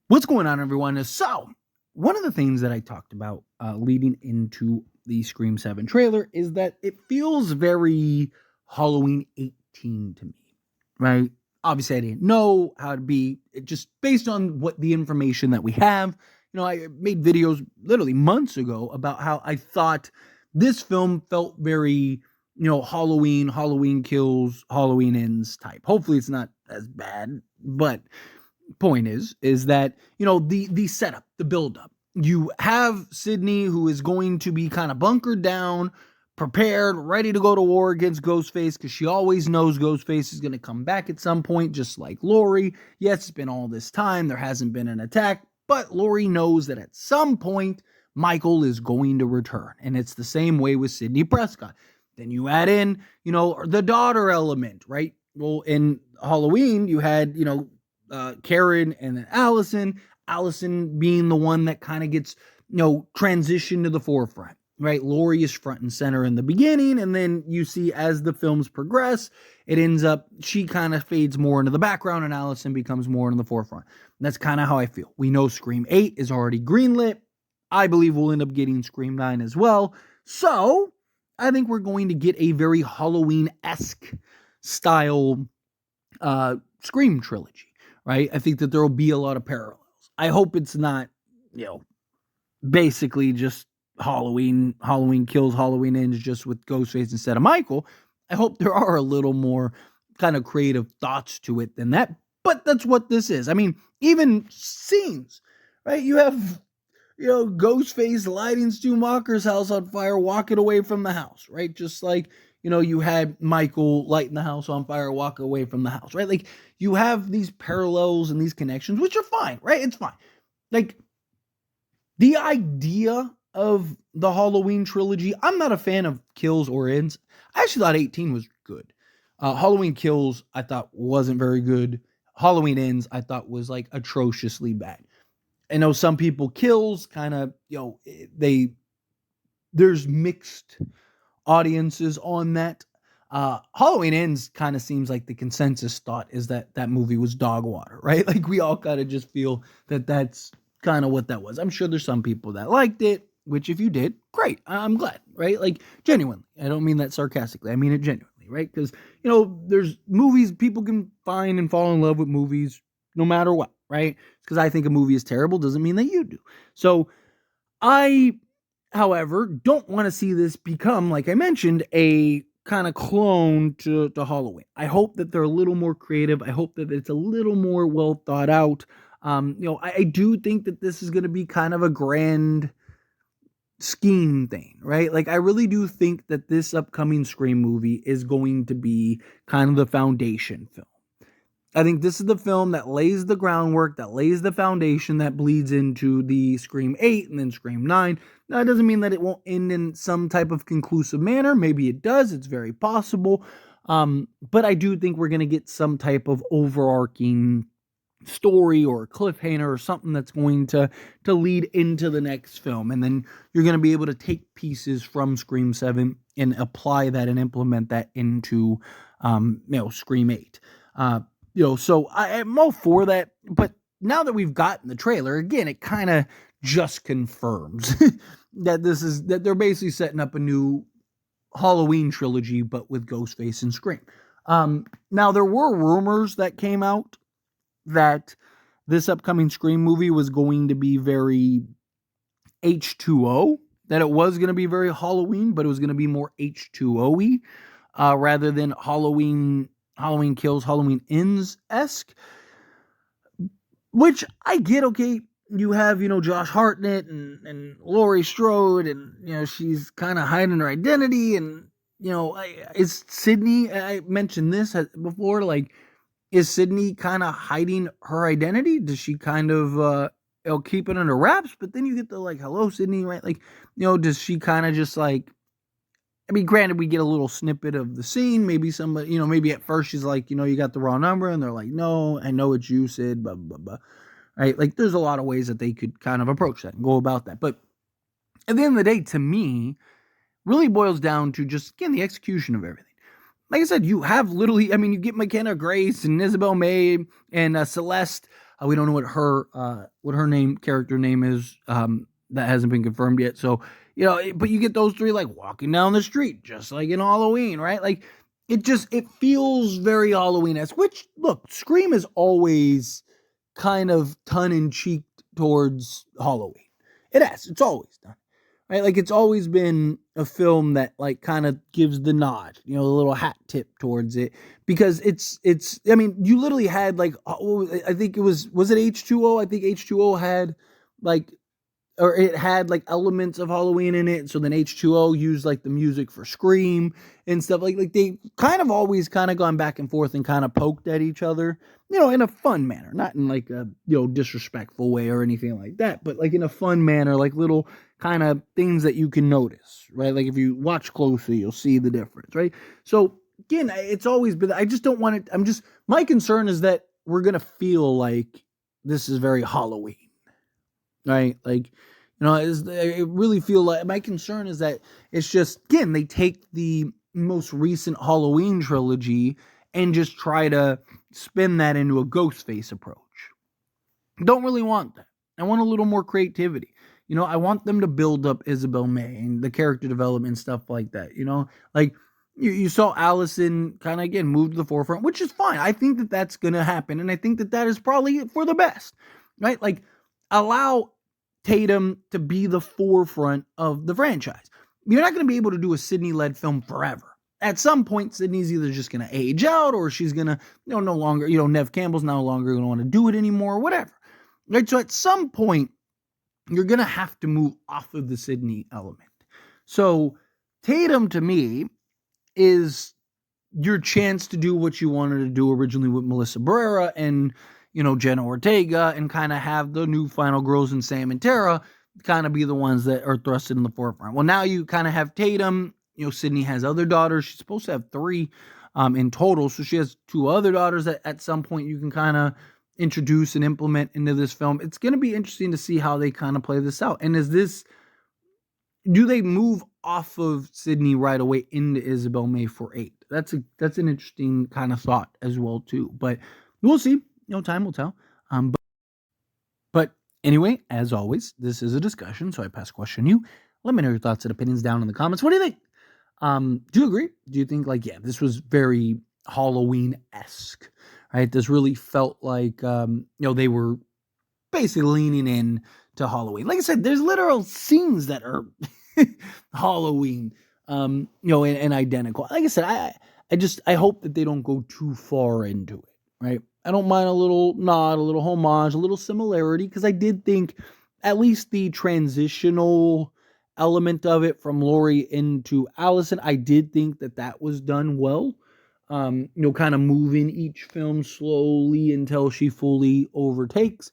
What's going on, everyone? So, one of the things that I talked about leading into the Scream 7 trailer is that it feels very Halloween 18 to me, right? Obviously, I didn't know how to be, just based on what the information that we have. I made videos literally months ago about how I thought this film felt very, Halloween kills, Halloween ends type. Hopefully, it's not as bad, but point is that the setup, the build up, you have Sidney, who is going to be kind of bunkered down, prepared, ready to go to war against Ghostface, because she always knows Ghostface is going to come back at some point, just like Laurie. Yes, it's been all this time, there hasn't been an attack, but Laurie knows that at some point Michael is going to return, and it's the same way with Sidney Prescott. Then you add in the daughter element, right? Well, in Halloween you had Karen and then Allison. Allison being the one that kind of gets, transitioned to the forefront, right? Laurie is front and center in the beginning, and then you see as the films progress, it ends up, she kind of fades more into the background, and Allison becomes more in the forefront. And that's kind of how I feel. We know Scream 8 is already greenlit. I believe we'll end up getting Scream 9 as well. So, I think we're going to get a very Halloween-esque style Scream trilogy, right? I think that there will be a lot of parallels. I hope it's not, basically just Halloween kills, Halloween ends just with Ghostface instead of Michael. I hope there are a little more kind of creative thoughts to it than that, but that's what this is. I mean, even scenes, right? You have, Ghostface lighting Stu Macher's house on fire, walking away from the house, right? Just like, you had Michael lighting the house on fire, walk away from the house, right? Like, you have these parallels and these connections, which are fine, right? It's fine. Like, the idea of the Halloween trilogy, I'm not a fan of kills or ends. I actually thought 18 was good. Halloween Kills, I thought wasn't very good. Halloween Ends, I thought was like atrociously bad. I know some people kills kind of, there's mixed audiences on that. Halloween Ends kind of seems like the consensus thought is that that movie was dog water, right? Like, we all kind of just feel that that's kind of what that was. I'm sure there's some people that liked it, which if you did, great. I'm glad, right? Like, genuinely. I don't mean that sarcastically. I mean it genuinely, right? Because, there's movies, people can find and fall in love with movies no matter what, right? Because I think a movie is terrible doesn't mean that you do. So I, however, don't want to see this become, like I mentioned, a kind of clone to Halloween. I hope that they're a little more creative. I hope that it's a little more well thought out. I do think that this is going to be kind of a grand scheme thing, right? Like, I really do think that this upcoming Scream movie is going to be kind of the foundation film. I think this is the film that lays the groundwork, that lays the foundation, that bleeds into the Scream 8 and then Scream 9. Now, that doesn't mean that it won't end in some type of conclusive manner. Maybe it does. It's very possible. But I do think we're going to get some type of overarching story or cliffhanger or something that's going to lead into the next film. And then you're going to be able to take pieces from Scream 7 and apply that and implement that into, Scream 8. So I'm all for that, but now that we've gotten the trailer, again, it kind of just confirms that they're basically setting up a new Halloween trilogy, but with Ghostface and Scream. Now, there were rumors that came out that this upcoming Scream movie was going to be very H2O, that it was going to be very Halloween, but it was going to be more H2O-y, rather than Halloween Kills, Halloween Ends-esque, which I get. Okay, you have, Josh Hartnett and Laurie Strode, and, she's kind of hiding her identity, and, is Sidney, I mentioned this before, like, is Sidney kind of hiding her identity? Does she kind of, keep it under wraps? But then you get the, like, hello, Sidney, right? Like, does she kind of just, like, I mean, granted, we get a little snippet of the scene. Maybe somebody, maybe at first she's like, you got the wrong number. And they're like, no, I know it's you, Sid, blah, blah, blah. Right? Like, there's a lot of ways that they could kind of approach that and go about that. But at the end of the day, to me, really boils down to just, again, the execution of everything. Like I said, you have literally, I mean, you get McKenna Grace and Isabel May and Celeste. We don't know what her character name is. That hasn't been confirmed yet. So, but you get those three like walking down the street, just like in Halloween, right? Like it feels very Halloween-esque, which look, Scream is always kind of tongue-in-cheek towards Halloween. It's always done. Right? Like it's always been a film that like kind of gives the nod, a little hat tip towards it because I mean, you literally had like I think it was it H2O? I think H2O had like or it had like elements of Halloween in it. So then H2O used like the music for Scream and stuff like they kind of always kind of gone back and forth and kind of poked at each other, in a fun manner, not in like a, disrespectful way or anything like that, but like in a fun manner, like little kind of things that you can notice, right? Like if you watch closely, you'll see the difference, right? So again, it's always been, I just don't want it. My concern is that we're going to feel like this is very Halloween. Right? Like, I really feel like my concern is that it's just, again, they take the most recent Halloween trilogy and just try to spin that into a Ghostface approach. Don't really want that. I want a little more creativity. I want them to build up Isabel May and the character development, stuff like that. Like you saw Allison kind of, again, move to the forefront, which is fine. I think that that's going to happen. And I think that that is probably for the best, right? Like allow Tatum to be the forefront of the franchise. You're not going to be able to do a Sidney-led film forever. At some point, Sidney's either just going to age out or she's going to, no longer, Neve Campbell's no longer going to want to do it anymore or whatever. Right? So at some point, you're going to have to move off of the Sidney element. So Tatum, to me, is your chance to do what you wanted to do originally with Melissa Barrera and Jenna Ortega, and kind of have the new final girls in Sam and Tara kind of be the ones that are thrusted in the forefront. Well, now you kind of have Tatum. Sidney has other daughters. She's supposed to have 3 in total. So she has 2 other daughters that at some point you can kind of introduce and implement into this film. It's going to be interesting to see how they kind of play this out. And do they move off of Sidney right away into Isabel May for 8? That's an interesting kind of thought as well too. But we'll see. Time will tell. But anyway, as always, this is a discussion, so I pass question you. Let me know your thoughts and opinions down in the comments. What do you think? Do you agree? Do you think this was very Halloween-esque, right? This really felt like, they were basically leaning in to Halloween. Like I said, there's literal scenes that are Halloween, and identical. Like I said, I hope that they don't go too far into it, right? I don't mind a little nod, a little homage, a little similarity, because I did think at least the transitional element of it from Laurie into Allison, I did think that was done well. Kind of moving each film slowly until she fully overtakes.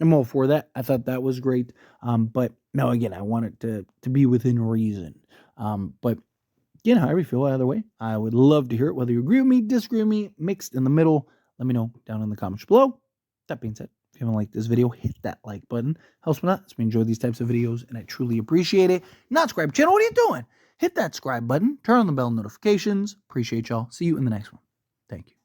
I'm all for that. I thought that was great. But no, again, I want it to be within reason. But however you feel either way, I would love to hear it, whether you agree with me, disagree with me, mixed in the middle. Let me know down in the comments below. That being said, if you haven't liked this video, hit that like button. Helps me out. As we enjoy these types of videos, and I truly appreciate it. Not subscribe channel, what are you doing? Hit that subscribe button. Turn on the bell notifications. Appreciate y'all. See you in the next one. Thank you.